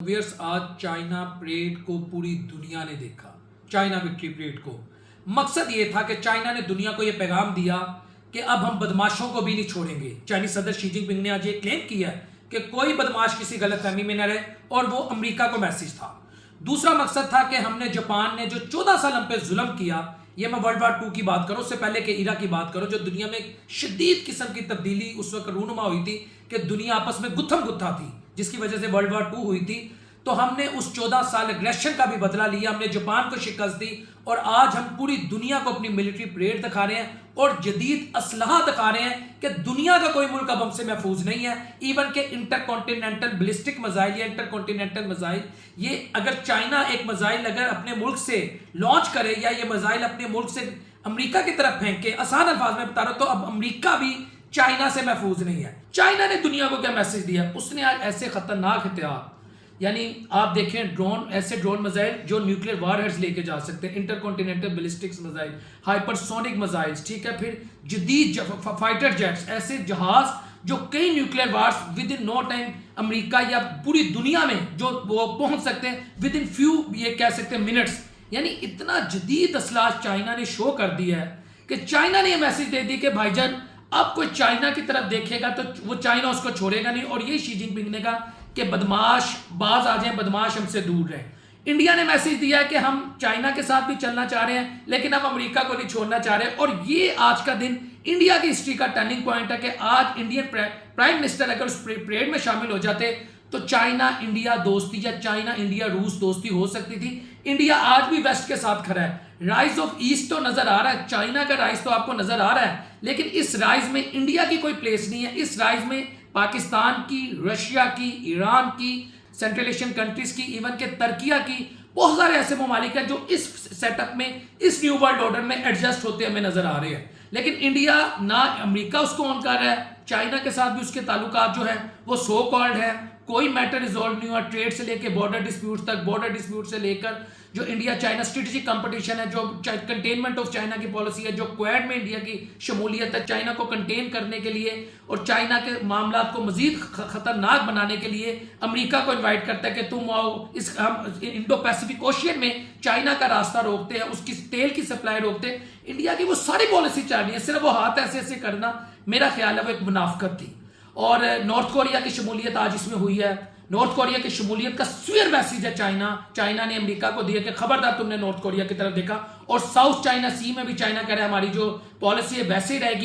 Viewers, आज China parade को पूरी दुनिया ने देखा। चाइना विक्ट्री परेड को मकसद ये था कि चाइना ने दुनिया को ये पैगाम दिया कि अब हम बदमाशों को भी नहीं छोड़ेंगे। चाइनीज सदर शी जिनपिंग ने आज ये क्लेम किया कि कोई बदमाश किसी गलतफहमी में न रहे, और वो अमेरिका को मैसेज था। दूसरा मकसद था कि हमने जापान ने जो 14 साल हम पे जुल्म किया, ये मैं वर्ल्ड वार 2 की बात करूं, उससे पहले के इरा की बात करूं, जो दुनिया में शदीद किस्म की तब्दीली उस वक्त रूनुमा हुई थी कि दुनिया आपस में गुत्थम गुत्था थी, जिसकी वजह से वर्ल्ड वार 2 हुई थी। तो हमने उस 14 साल एग्रेशन का भी बदला लिया, हमने जापान को शिकस्त दी, और आज हम पूरी दुनिया को अपनी मिलिट्री परेड दिखा रहे हैं और जदीद असलहा दिखा रहे हैं कि दुनिया का कोई मुल्क अब हमसे महफूज नहीं है। इवन के इंटरकॉन्टिनेंटल बैलिस्टिक मिसाइल या इंटरकॉन्टिनेंटल मिसाइल, ये अगर चाइना एक मिसाइल अगर अपने मुल्क से लॉन्च करे या ये मिसाइल अपने मुल्क से अमेरिका की तरफ फेंके, आसान अल्फाज में बता रहा हूं, तो अब अमेरिका भी चाइना से महफूज नहीं है। चाइना ने दुनिया को क्या मैसेज दिया? उसने आज ऐसे खतरनाक हथियार, यानी आप देखें ड्रोन, ऐसे ड्रोन मिसाइल जो न्यूक्लियर वारहेड्स लेके जा सकते हैं, intercontinental ballistics missile, hypersonic missiles, ठीक है, फिर जदीद फाइटर जेट्स, ऐसे जहाज जो कई nuclear wars within no time America या पूरी दुनिया में जो वो पहुंच सकते हैं विद इन फ्यू, ये कह सकते हैं मिनट्स। यानी इतना जदीद असला चाइना ने शो कर दिया है कि चाइना ने ये मैसेज दे दी कि भाईजान अब कोई चाइना की तरफ देखेगा तो वो चाइना उसको छोड़ेगा नहीं। और ये शी जिनपिंग ने कहा कि बदमाश बाज आ जाए, बदमाश हमसे दूर रहे। इंडिया ने मैसेज दिया कि हम चाइना के साथ भी चलना चाह रहे हैं, लेकिन हम अमेरिका को नहीं छोड़ना चाह रहे। और ये आज का दिन इंडिया की हिस्ट्री का टर्निंग पॉइंट है कि आज इंडियन प्राइम मिनिस्टर अगर उस परेड में शामिल हो जाते तो चाइना इंडिया दोस्ती या चाइना इंडिया रूस दोस्ती हो सकती थी। इंडिया आज भी वेस्ट के साथ खड़ा है। राइज ऑफ ईस्ट तो नजर आ रहा है, चाइना का राइज तो आपको नजर आ रहा है, लेकिन इस राइज में इंडिया की कोई प्लेस नहीं है। इस राइज में पाकिस्तान की, रशिया की, ईरान की, सेंट्रल एशियन कंट्रीज की, इवन के तुर्किया की, बहुत सारे ऐसे ममालिक हैं जो इस सेटअप में, इस न्यू वर्ल्ड ऑर्डर में एडजस्ट होते हमें नजर आ रहे हैं। लेकिन इंडिया ना, अमेरिका उसको ऑन कर रहा है, चाइना के साथ भी उसके ताल्लुकात जो है वो सो कॉल्ड है, कोई मैटर रिजॉल्व नहीं हुआ। ट्रेड से लेकर बॉर्डर डिस्प्यूट तक, बॉर्डर डिस्प्यूट से लेकर जो इंडिया चाइना स्ट्रेटेजिक कंपटीशन है, जो कंटेनमेंट ऑफ चाइना की पॉलिसी है, जो क्वाड में इंडिया की शमूलियत है चाइना को कंटेन करने के लिए और चाइना के मामला को मजीद खतरनाक बनाने के लिए अमेरिका को इन्वाइट करता है कि तुम आओ, इस हम इंडो पैसिफिक ओशियन में चाइना का रास्ता रोकते हैं, उसकी तेल की सप्लाई रोकते हैं। इंडिया की वो सारी पॉलिसी चल रही है, सिर्फ वो हाथ ऐसे ऐसे करना, मेरा ख्याल है वो एक मुनाफकत थी। और नॉर्थ कोरिया की शमूलियत आज इसमें हुई है। नॉर्थ कोरिया की शमूलियत का स्वीयर मैसेज है चाइना ने अमेरिका को दिया कि खबरदार तुमने नॉर्थ कोरिया की तरफ देखा। और साउथ चाइना सी में भी चाइना कह रहा है हमारी जो पॉलिसी है वैसे ही रहेगी।